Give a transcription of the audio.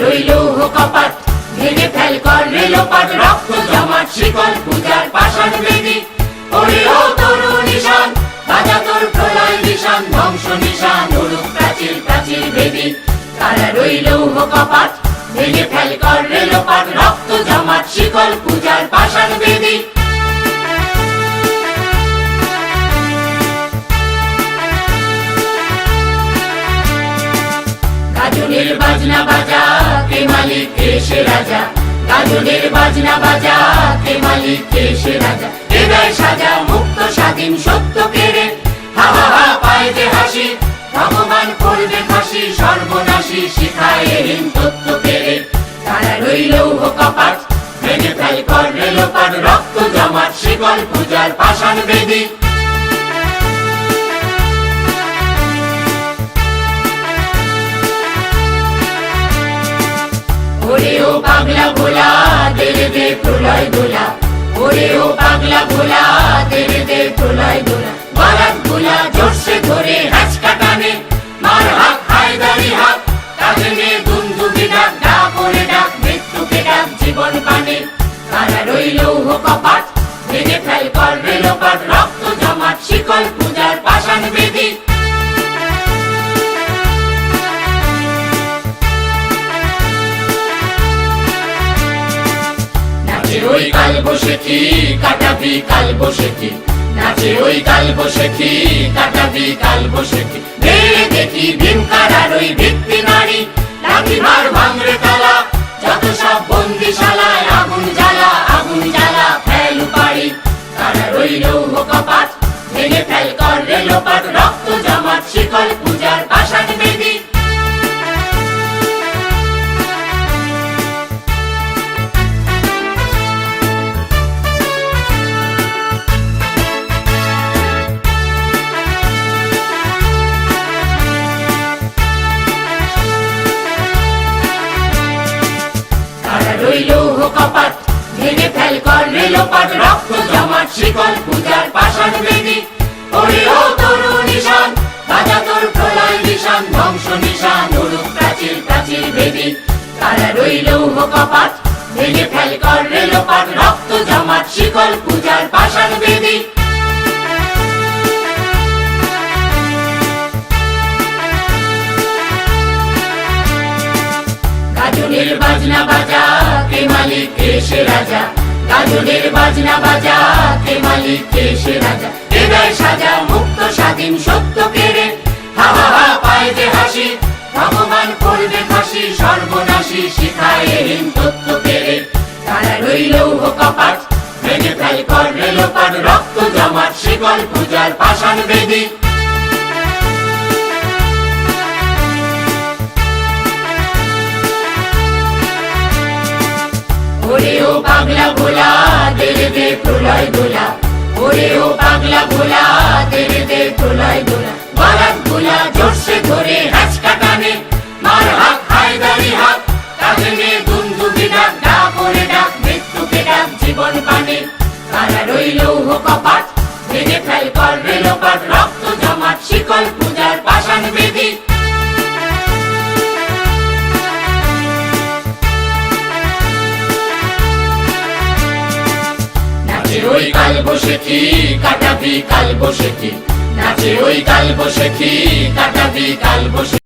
রইল কপাট, ভেঙে ফেল কর রেলোপাট, রক্ত জমাট শিকল পূজার পাষাণ বেদী। ওরে ও তরু নিশান, বাজা তোর প্রলয় নিশান, ধ্বংস নিশান উড়ুক প্রাচীর প্রাচীর বেদী। তারা রইল কপাট, ভেঙে ফেল কর রেলোপাট, রক্ত জমাট শিকল পূজার পাষাণ বেদী। গাজনের বাজনা বাজা, কে মালিক কে সে রাজা। গাজনের বাজনা বাজা, কে মালিক কে সে রাজা। কে দেয় সাজা মুক্ত স্বাধীন সত্য কেড়ে, হা হা হা পায় যে হাসি। ভগবান করবে ফাঁসি সর্বনাশী, শিখায় হীন তত্ত্ব কেড়ে। তারা রইল কপাট, ভেঙে ফেল কর রেলোপাট, রক্ত জমাট শিকল পূজার পাষাণ বেদী। ওরে ও পাগলা ভোলা, তেরে দে প্রলয় দোলা। ওরে ও পাগলা ভোলা, তেরে দে প্রলয় দোলা। বারাত গোলা জোরসে ধরে হ্যাচকা টানে, মার হাক হায়দারি হাক, কাঁধে নিয়ে দুন্দুবি ডাক, ডাক ওরে ডাক, মৃত্যুকে ডাক জীবন পানে। তারা রইল কপাট, ভেঙে ফেল কর রেলোপাট, রক্ত জমাট শিকল পূজার পাষাণ বেদী। ওই কাল বসেছি কাটাবি কাল বসেছি, নাচে ওই কাল বসেছি কাটাবি কাল বসেছি। ভেড়ে দেখি ভীমকারার ওই ভিত্তি নারী, লাঠি ভার ভাঙরে তালা, যত সব বন্দিশালায় আগুন জ্বালা আগুন জ্বালা ফেল পারি। তারা রইল কপাট, ভেঙে ফেল কর রেলোপাট, রক্ত জমাট শিকল পূজার পাষাণ বেদী। রইল কপাট, ভেঙে ফেল কর রেলোপাট, রক্ত জমাট শিকল পূজার পাষাণ বেদী। ওরে ও তরু নিশান, বাজা তোর প্রলয় নিশান, ধ্বংস নিশান উড়ুক প্রাচীর প্রাচীর বেদী। তারা রইল কপাট, ভেঙে ফেল কর রেলোপাট, রক্ত জমাট শিকল পূজার পাষাণ বেদী। গাজনের বাজনা বাজা, কে মালিক কে সে রাজা। গাজনের বাজনা বাজা, কে মালিক কে সে রাজা। কে দেয় সাজা মুক্ত স্বাধীন সত্য কেড়ে, হা হা হা পায় যে হাসি। ভগবান করবে ফাঁসি সর্বনাশী, শিখায় হীন তত্ত্ব কেড়ে। তারা রইল কপাট, ভেঙে ফেল কর রেলোপাট, রক্ত জমাট শিকল পূজার পাষাণ বেদী। ওরে ও পাগলা ভোলা, তেরে দে প্রলয় দোলা। ওরে ও পাগলা ভোলা, তেরে দে প্রলয় দোলা। বারাত গোলা জোরসে ধরে হ্যাচকা টানে, মার হাক হায়দারি হাক, কাঁধে নিয়ে দুন্দুবি ডাক, ডাক ওরে ডাক, মৃত্যুকে ডাক জীবন পানে। তারা রইল কপাট, ভেঙে ফেল কর রেলোপাট, রক্ত জমাট শিকল পূজার পাষাণ বেদী। ওই কাল বসেছি কাটাবি কাল বসেছি, নাচে ওই কাল বসেছি কাটাবি কাল বসেছি।